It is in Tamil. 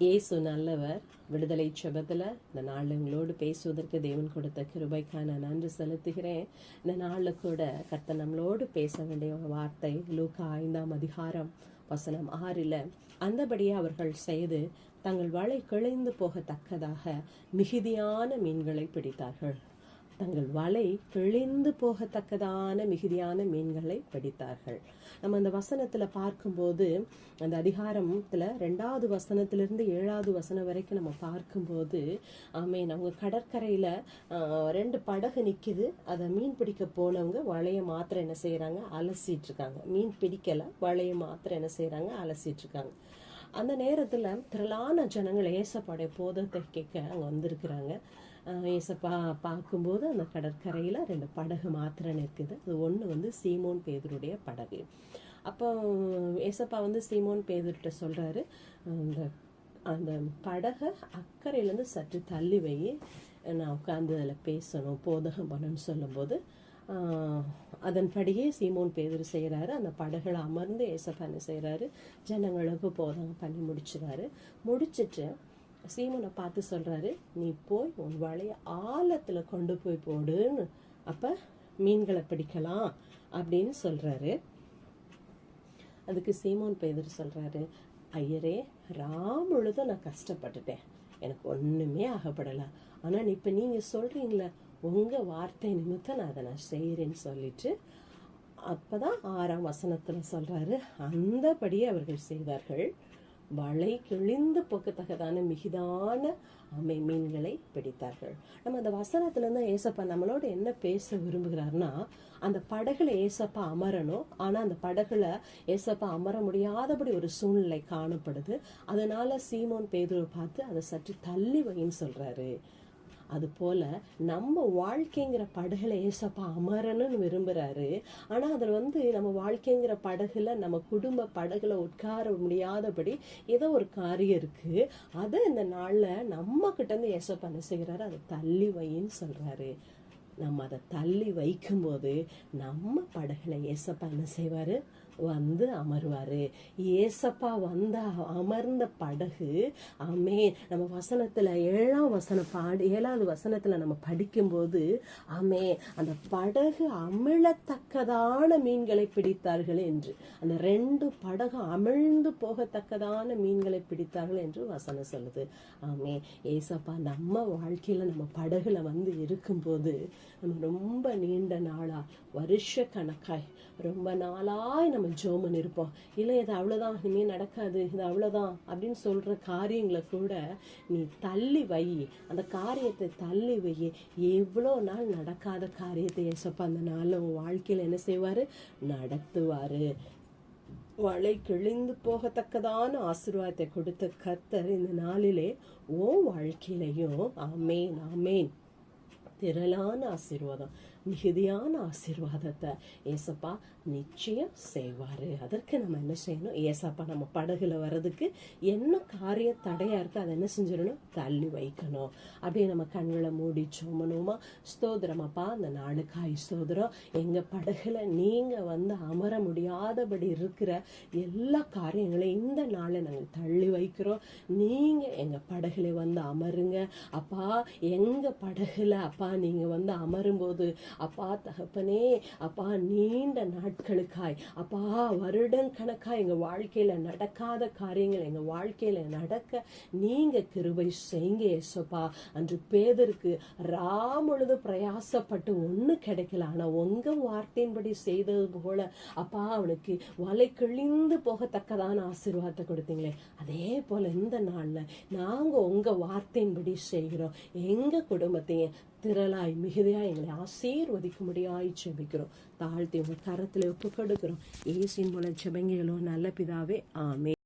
இயேசு நல்லவர். விடுதலை செபத்தில் இந்த நாளில் உங்களோடு பேசுவதற்கு தேவன் கொடுத்த கிருபைக்காக நான் நன்றி செலுத்துகிறேன். இந்த நாளில் கூட கர்த்தர் நம்மளோடு பேச வேண்டிய ஒரு வார்த்தை லூக்கா 5ஆம் அதிகாரம் வசனம் 6. அந்தபடியே அவர்கள் செய்து தங்கள் வலை கிழிந்து போகத்தக்கதாக மிகுதியான மீன்களை பிடித்தார்கள். தங்கள் வலை கிழிந்து போகத்தக்கதான மிகுதியான மீன்களை பிடித்தார்கள். நம்ம அந்த வசனத்துல பார்க்கும்போது, அந்த அதிகாரத்துல 2வது வசனத்திலிருந்து 7வது வசனம் வரைக்கும் நம்ம பார்க்கும்போது, அவங்க கடற்கரையில 2 படகு நிக்குது. அதை மீன் பிடிக்க போனவங்க வலைய மாத்திரம் என்ன செய்யறாங்க, அலசிட்டு இருக்காங்க. மீன் பிடிக்கல, வலைய மாத்திரம் என்ன செய்யறாங்க, அலசிட்டு இருக்காங்க. அந்த நேரத்துல திரளான ஜனங்கள் ஏசப்பாடைய போதத்தை கேட்க அங்க வந்திருக்கிறாங்க. ஏசப்பா பார்க்கும்போது அந்த கடற்கரையில் 2 படகு மாத்திரம் இருக்குது. அது ஒன்று சீமோன் பேதுருடைய படகு. அப்போ ஏசப்பா சீமோன் பேதுருட்ட சொல்கிறாரு, அந்த படகை அக்கறையிலேருந்து சற்று தள்ளி வை, நான் உட்காந்து அதில் பேசணும், போதகம் பண்ணணும்னு சொல்லும்போது அதன்படியே சீமோன் பேதுரு செய்கிறாரு. அந்த படகுல அமர்ந்து ஏசப்பா என்ன செய்கிறாரு, ஜனங்களுக்கு போதகம் பண்ணி முடிச்சிட்டு சீமோனை பார்த்து சொல்றாரு, நீ போய் உன் வலைய ஆழத்துல கொண்டு போய் போடுன்னு, அப்ப மீன்களை பிடிக்கலாம் அப்படின்னு சொல்றாரு. அதுக்கு சீமோன் பேதுரு சொல்றாரு, ஐயரே, முழுதும் நான் கஷ்டப்பட்டுட்டேன், எனக்கு ஒண்ணுமே ஆகப்படல. ஆனா இப்ப நீங்க சொல்றீங்களே, உங்க வார்த்தை நிமித்தம் நான் அதை நான் செய்யறேன்னு சொல்லிட்டு, அப்பதான் 6ஆம் வசனத்துல சொல்றாரு, அந்தபடியே அவர்கள் செய்தார்கள். வலை கிழிந்து போக்கத்தக்கதான மிகுதான மீன்களை பிடித்தார்கள். நம்ம அந்த வசனத்துல இருந்து ஏசப்பா நம்மளோட என்ன பேச விரும்புகிறாருன்னா, அந்த படகுல ஏசப்பா அமரணும். ஆனா அந்த படகுல ஏசப்பா அமர முடியாதபடி ஒரு சூழ்நிலை காணப்படுது. அதனால சீமோன் பேதுருவை பார்த்து அதை சற்று தள்ளி வைன்னு சொல்றாரு. அது போல நம்ம வாழ்க்கைங்கிற படகுல ஏசப்பா அமரணும்னு விரும்புறாரு. ஆனா அதுல நம்ம வாழ்க்கைங்கிற படகுல, நம்ம குடும்ப படகுல உட்கார முடியாதபடி ஏதோ ஒரு காரியம் இருக்கு. அதை இந்த நாள்ல நம்ம கிட்ட இருந்து ஏசப்பா என்ன செய்யறாரு, அதை தள்ளி வைன்னு சொல்றாரு. நம்ம அதை தள்ளி வைக்கும் போது நம்ம படகுல ஏசப்பா என்ன செய்வாரு, அமருவாரு. ஏசப்பா அமர்ந்த படகு, நம்ம வசனத்துல 7வது வசனத்துல நம்ம படிக்கும்போது, அந்த படகு அமிழத்தக்கதான மீன்களை பிடித்தார்கள் என்று, அந்த 2 படகு அமிழ்ந்து போகத்தக்கதான மீன்களை பிடித்தார்கள் என்று வசனம் சொல்லுது. ஏசப்பா நம்ம வாழ்க்கையில நம்ம படகுல இருக்கும்போது, நம்ம ரொம்ப நீண்ட நாளா, வருஷ கணக்காய், ரொம்ப நாளாய் நம்ம ஜோமன் இருப்போம். இல்லை, இது அவ்வளவுதான், இனிமே நடக்காது, இது அவ்வளவுதான் அப்படின்னு சொல்ற காரியங்களை கூட நீ தள்ளி வை. அந்த காரியத்தை தள்ளி வை. எவ்வளோ நாள் நடக்காத காரியத்தை ஏசப்பா அந்த நாள்ல உன் வாழ்க்கையில என்ன செய்வாரு, நடத்துவாரு. வலை கிழிந்து போகத்தக்கதான ஆசீர்வாதத்தை கொடுத்த கர்த்தர் இந்த நாளிலே உன் வாழ்க்கையிலையும் ஆமேன் ஆமேன் திரளான ஆசீர்வாதம், மிகுதியான ஆசீர்வாதத்தை ஏசப்பா நிச்சயம் செய்வாரு. அதற்கு நம்ம என்ன செய்யணும், ஏசப்பா நம்ம படகுல வர்றதுக்கு என்ன காரிய தடையா இருக்கு, அதை என்ன செஞ்சிடணும், தள்ளி வைக்கணும். அப்படியே நம்ம கண்களை மூடி சோமனுமா, ஸ்தோத்திரமாப்பா, அந்த நாளுக்காய் ஸ்தோத்திரம். எங்க படகுல நீங்க அமர முடியாதபடி இருக்கிற எல்லா காரியங்களையும் இந்த நாளை நாங்கள் தள்ளி வைக்கிறோம். நீங்க எங்க படகுல அமருங்க அப்பா. எங்க படகுல அப்பா நீங்க அமரும்போது அப்பா தகப்பனே, அப்பா நீண்ட நாட்களுக்காய், அப்பா வருடக்கணக்காய் எங்க வாழ்க்கையில நடக்காத காரியங்கள் எங்க வாழ்க்கையில நடக்க நீங்க கிருபை செய்யுங்க ஏசப்பா. அன்று பேதருக்கு முழுது பிரயாசப்பட்டு ஒண்ணு கிடைக்கல, ஆனா உங்க வார்த்தையின்படி செய்தது போல அப்பா அவனுக்கு வலை கிழிந்து போகத்தக்கதான ஆசீர்வாதத்தை கொடுத்தீங்களே, அதே போல இந்த நாள்ல நாங்க உங்க வார்த்தையின்படி செய்கிறோம். எங்க குடும்பத்தையும் திரளாய் மிகுதியாய் எங்களை ஆசீர்வதிக்கும்படியாய் ஜெபிக்கிறோம். தாழ்த்தி உங்க கரத்துல ஒப்பு கொடுக்கிறோம். இயேசுவின் மூலம் ஜெபங்களும் நல்ல பிதாவே, ஆமென்.